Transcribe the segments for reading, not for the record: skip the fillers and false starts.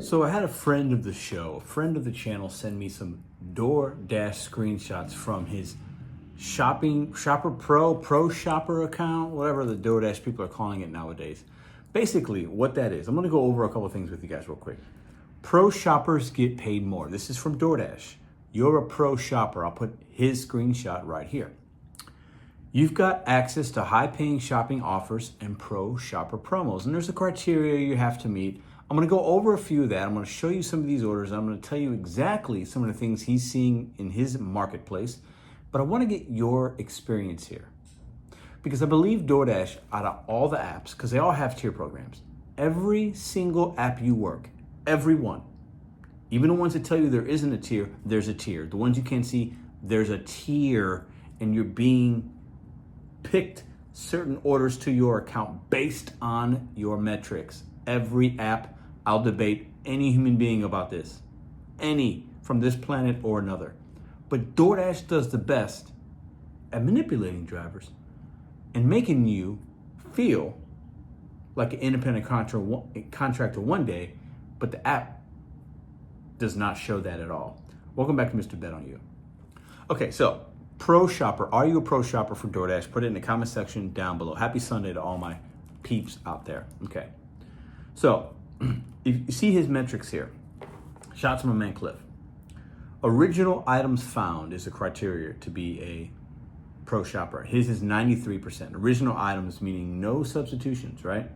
So I had a friend of the show, a friend of the channel, send me some DoorDash screenshots from his Shopper Pro Shopper account, whatever the DoorDash people are calling it nowadays. Basically, what that is, I'm gonna go over a couple of things with you guys real quick. Pro shoppers get paid more. This is from DoorDash. You're a pro shopper. I'll put his screenshot right here. You've got access to high-paying shopping offers and pro shopper promos, and there's a criteria you have to meet. I'm gonna go over a few of that. I'm gonna show you some of these orders. I'm gonna tell you exactly some of the things he's seeing in his marketplace, but I wanna get your experience here. Because I believe DoorDash, out of all the apps, because they all have tier programs, every single app you work, every one, even the ones that tell you there isn't a tier, there's a tier. The ones you can't see, there's a tier, and you're being picked certain orders to your account based on your metrics. Every app, I'll debate any human being about this. Any, from this planet or another. But DoorDash does the best at manipulating drivers and making you feel like an independent contractor one day, but the app does not show that at all. Welcome back to Mr.BetonYou. Okay, so pro shopper. Are you a pro shopper for DoorDash? Put it in the comment section down below. Happy Sunday to all my peeps out there. Okay, so if you see his metrics here, shots from my man Cliff. Original items found is a criteria to be a pro shopper. His is 93%. Original items meaning no substitutions, right?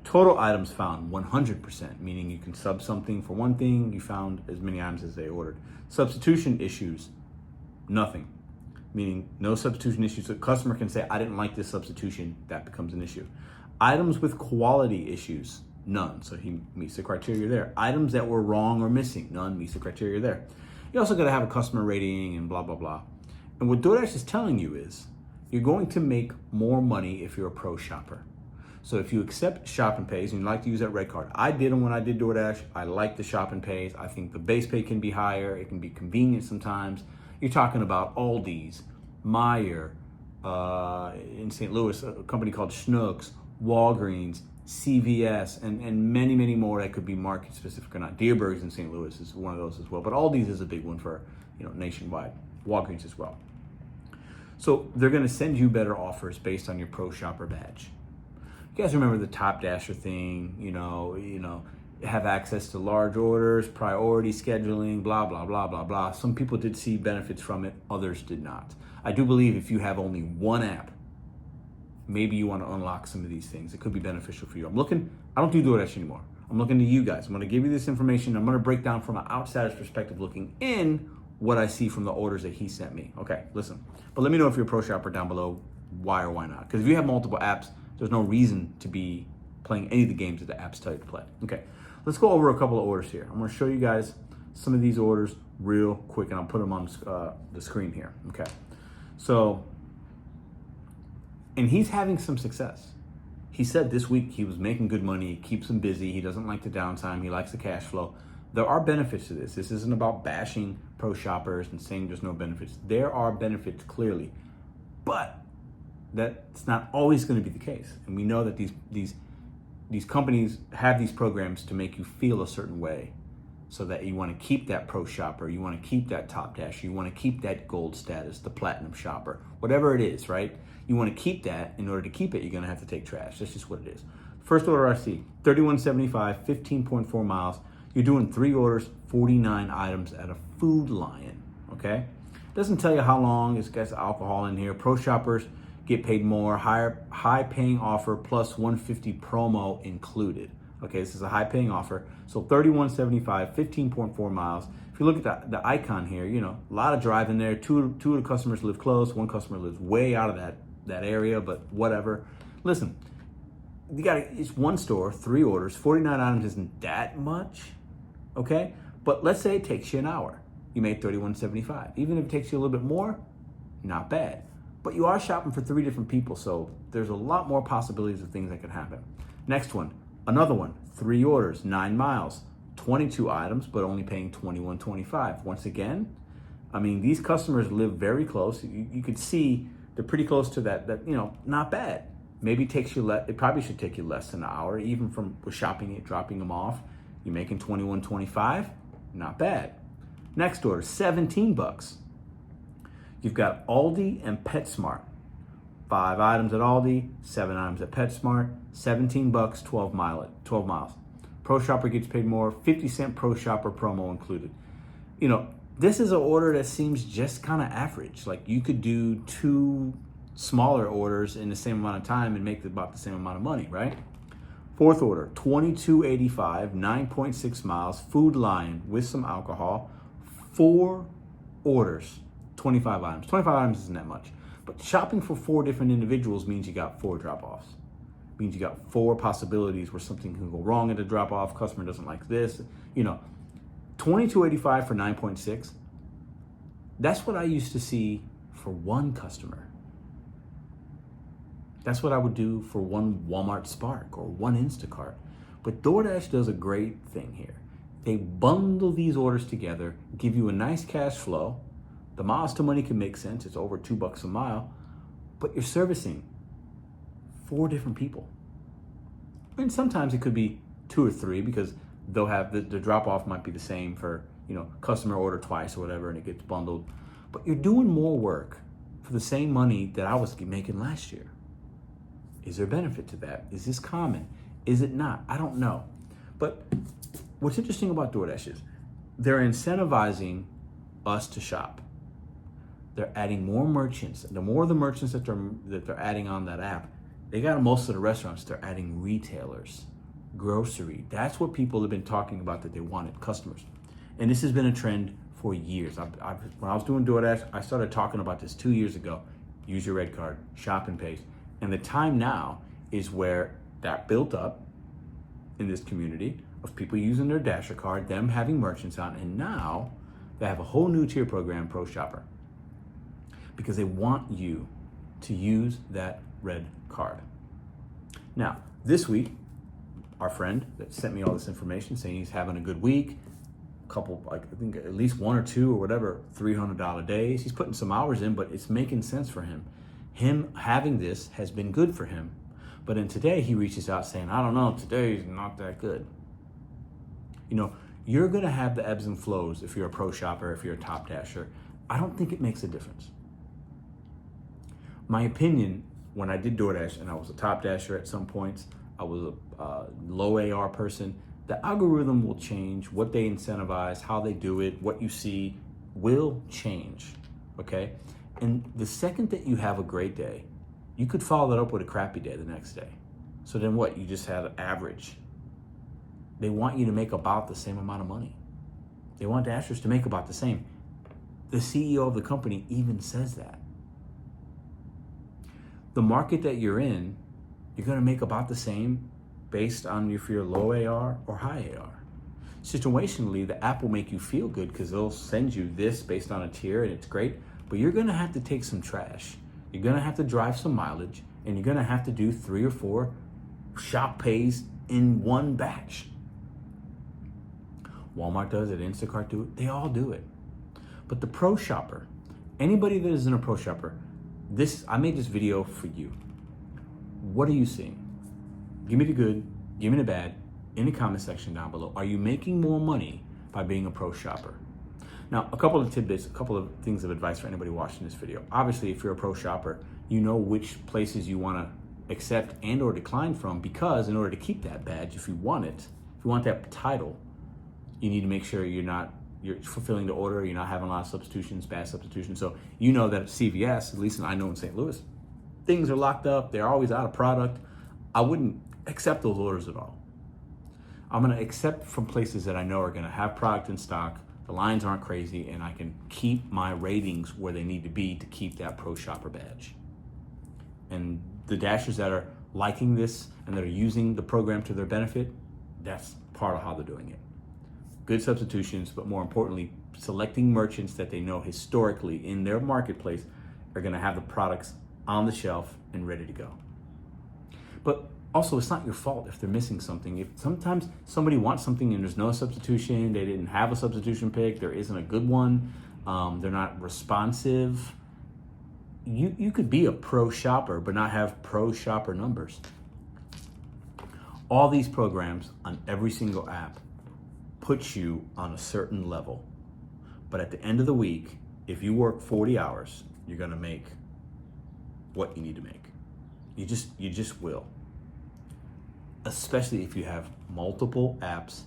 Total items found 100%, meaning you can sub something for one thing, you found as many items as they ordered. Substitution issues, nothing, meaning no substitution issues. So a customer can say, I didn't like this substitution, that becomes an issue. Items with quality issues, none, so he meets the criteria there. Items that were wrong or missing, none, meets the criteria there. You also gotta have a customer rating and blah, blah, blah. And what DoorDash is telling you is, you're going to make more money if you're a pro shopper. So if you accept shop and pays and you like to use that red card, I did them when I did DoorDash. I like the shop and pays. I think the base pay can be higher. It can be convenient sometimes. You're talking about Aldi's, Meijer, in St. Louis, a company called Schnucks, Walgreens, CVS, and many, many more that could be market specific or not. Dearberg's in St. Louis is one of those as well. But Aldi's is a big one for, nationwide. Walgreens as well. So they're gonna send you better offers based on your pro shopper badge. You guys remember the Top Dasher thing, have access to large orders, priority scheduling, blah, blah, blah, blah, blah. Some people did see benefits from it, others did not. I do believe if you have only one app, maybe you want to unlock some of these things. It could be beneficial for you. I don't do DoorDash anymore. I'm looking to you guys. I'm gonna give you this information. I'm gonna break down from an outsider's perspective, looking in what I see from the orders that he sent me. Okay, listen. But let me know if you're a pro shopper down below, why or why not. Because if you have multiple apps, there's no reason to be playing any of the games that the apps tell you to play. Okay, let's go over a couple of orders here. I'm gonna show you guys some of these orders real quick, and I'll put them on the screen here. Okay, so, and he's having some success. He said this week he was making good money, it keeps him busy, he doesn't like the downtime, he likes the cash flow. There are benefits to this. This isn't about bashing pro shoppers and saying there's no benefits. There are benefits clearly, but that's not always going to be the case. And we know that these companies have these programs to make you feel a certain way, so that you want to keep that pro shopper, you want to keep that top dash, you want to keep that gold status, the platinum shopper, whatever it is, right? You want to keep that. In order to keep it, you're going to have to take trash. That's just what it is. First order I see, 3175, 15.4 miles. You're doing 3 orders, 49 items at a Food Lion, okay? Doesn't tell you how long. It's got alcohol in here. Pro shoppers get paid more, high paying offer plus 150 promo included. Okay, this is a high paying offer. So 3175, 15.4 miles. If you look at the icon here, a lot of driving there. Two of the customers live close. One customer lives way out of that area, but whatever. Listen, it's one store, 3 orders, 49 items isn't that much, okay? But let's say it takes you an hour. You made 3175. Even if it takes you a little bit more, not bad. But you are shopping for 3 different people, so there's a lot more possibilities of things that could happen. Next one, another one, 3 orders, 9 miles, 22 items, but only paying $21.25. Once again, these customers live very close. You could see they're pretty close to that, not bad. Maybe it probably should take you less than an hour, even with shopping it, dropping them off. You're making $21.25, not bad. Next order, $17. You've got Aldi and PetSmart. 5 items at Aldi, 7 items at PetSmart, $17, 12 miles. Pro Shopper gets paid more, 50-cent Pro Shopper promo included. You know, this is an order that seems just kind of average. Like you could do 2 smaller orders in the same amount of time and make about the same amount of money, right? Fourth order, $22.85, 9.6 miles, Food Lion with some alcohol, 4 orders, 25 items. 25 items isn't that much, but shopping for 4 different individuals means you got 4 drop-offs. Means you got 4 possibilities where something can go wrong at a drop-off, customer doesn't like this, you know. $22.85 for 9.6, that's what I used to see for 1 customer. That's what I would do for 1 Walmart Spark or 1 Instacart. But DoorDash does a great thing here. They bundle these orders together, give you a nice cash flow. The miles to money can make sense. It's over $2 a mile, but you're servicing 4 different people. And sometimes it could be 2 or 3 because they'll have the drop off might be the same for, you know, customer order twice or whatever, and it gets bundled. But you're doing more work for the same money that I was making last year. Is there benefit to that? Is this common? Is it not? I don't know. But what's interesting about DoorDash is they're incentivizing us to shop. They're adding more merchants. The more the merchants that they're adding on that app, they got most of the restaurants. They're adding retailers, grocery. That's what people have been talking about that they wanted, customers. And this has been a trend for years. When I was doing DoorDash, I started talking about this 2 years ago. Use your red card, shop and pay. And the time now is where that built up in this community of people using their Dasher card, them having merchants on, and now they have a whole new tier program, Pro Shopper, because they want you to use that red card. Now, this week, our friend that sent me all this information saying he's having a good week, couple, like I think at least 1 or 2 or whatever, $300 days. He's putting some hours in, but it's making sense for him. Him having this has been good for him. But then today he reaches out saying, I don't know, today's not that good. You know, you're gonna have the ebbs and flows if you're a Pro Shopper, if you're a Top Dasher. I don't think it makes a difference. My opinion, when I did DoorDash and I was a Top Dasher at some points, I was a low AR person, the algorithm will change, what they incentivize, how they do it, what you see will change, okay? And the second that you have a great day, you could follow that up with a crappy day the next day. So then what? You just had an average. They want you to make about the same amount of money. They want Dashers to make about the same. The CEO of the company even says that. The market that you're in, you're gonna make about the same based on if you're low AR or high AR. Situationally, the app will make you feel good because they'll send you this based on a tier and it's great. But you're gonna have to take some trash. You're gonna have to drive some mileage, and you're gonna have to do 3 or 4 shop pays in one batch. Walmart does it, Instacart do it, they all do it. But the Pro Shopper, anybody that isn't a Pro Shopper, I made this video for you. What are you seeing? Give me the good, give me the bad, in the comment section down below. Are you making more money by being a Pro Shopper? Now, a couple of tidbits, a couple of things of advice for anybody watching this video. Obviously, if you're a Pro Shopper, you know which places you want to accept and or decline from, because in order to keep that badge, if you want it, if you want that title, you need to make sure you're fulfilling the order, you're not having a lot of substitutions, bad substitutions. So you know that at CVS, at least I know in St. Louis, things are locked up, they're always out of product. I wouldn't accept those orders at all. I'm gonna accept from places that I know are gonna have product in stock, the lines aren't crazy, and I can keep my ratings where they need to be to keep that Pro Shopper badge. And the Dashers that are liking this and that are using the program to their benefit, that's part of how they're doing it. Good substitutions, but more importantly, selecting merchants that they know historically in their marketplace are gonna have the products on the shelf and ready to go. But also, it's not your fault if they're missing something. If sometimes somebody wants something and there's no substitution, they didn't have a substitution pick, there isn't a good one, they're not responsive, you could be a Pro Shopper but not have Pro Shopper numbers. All these programs on every single app puts you on a certain level. But at the end of the week, if you work 40 hours, you're gonna make what you need to make. You just will. Especially if you have multiple apps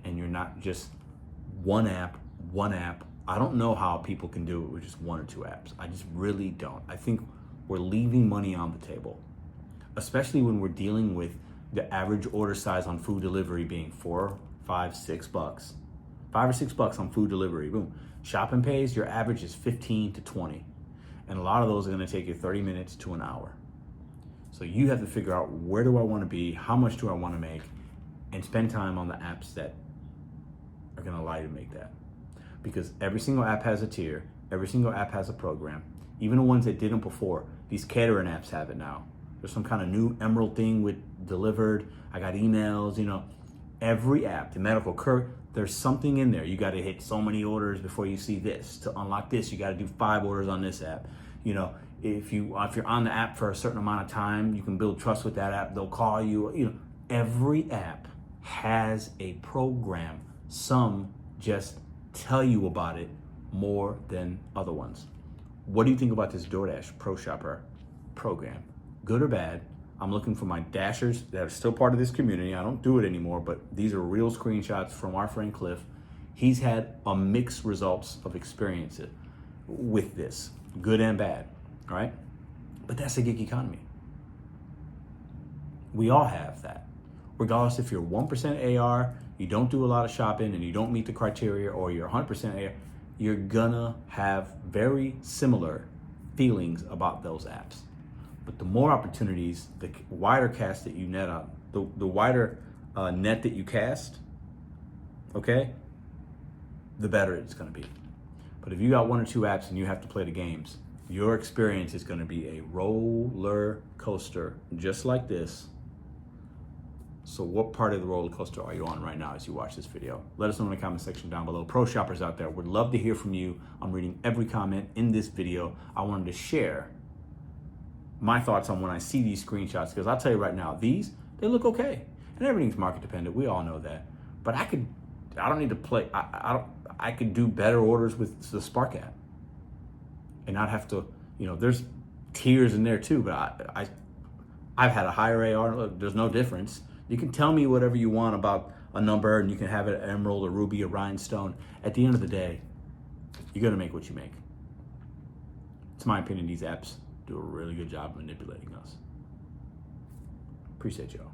and you're not just one app. I don't know how people can do it with just one or two apps. I just really don't. I think we're leaving money on the table, especially when we're dealing with the average order size on food delivery being $4, $5, $6. $5 or $6 on food delivery, boom. Shop and Pays, your average is 15 to 20. And a lot of those are gonna take you 30 minutes to an hour. So you have to figure out, where do I wanna be? How much do I wanna make? And spend time on the apps that are gonna allow you to make that. Because every single app has a tier, every single app has a program. Even the ones that didn't before, these catering apps have it now. There's some kind of new Emerald thing with delivered. I got emails, every app, the medical there's something in there. You got to hit so many orders before you see this. To unlock this, you got to do 5 orders on this app. If you're on the app for a certain amount of time, you can build trust with that app. They'll call you. Every app has a program. Some just tell you about it more than other ones. What do you think about this DoorDash Pro Shopper program? Good or bad? I'm looking for my Dashers that are still part of this community. I don't do it anymore, but these are real screenshots from our friend Cliff. He's had a mixed results of experience with this, good and bad, right? But that's the gig economy. We all have that. Regardless if you're 1% AR, you don't do a lot of shopping and you don't meet the criteria, or you're 100% AR, you're gonna have very similar feelings about those apps. But the more opportunities, the wider cast that you net out, the wider net that you cast, okay, the better it's gonna be. But if you got 1 or 2 apps and you have to play the games, your experience is gonna be a roller coaster, just like this. So what part of the roller coaster are you on right now as you watch this video? Let us know in the comment section down below. Pro shoppers out there, would love to hear from you. I'm reading every comment in this video. I wanted to share my thoughts on when I see these screenshots, because I'll tell you right now, they look okay. And everything's market dependent, we all know that. But I don't need to play, I could do better orders with the Spark app. And not have to, there's tiers in there too, but I've had a higher AR, look, there's no difference. You can tell me whatever you want about a number, and you can have it Emerald or Ruby or Rhinestone. At the end of the day, you're gonna make what you make. It's my opinion, these apps do a really good job manipulating us. Appreciate y'all.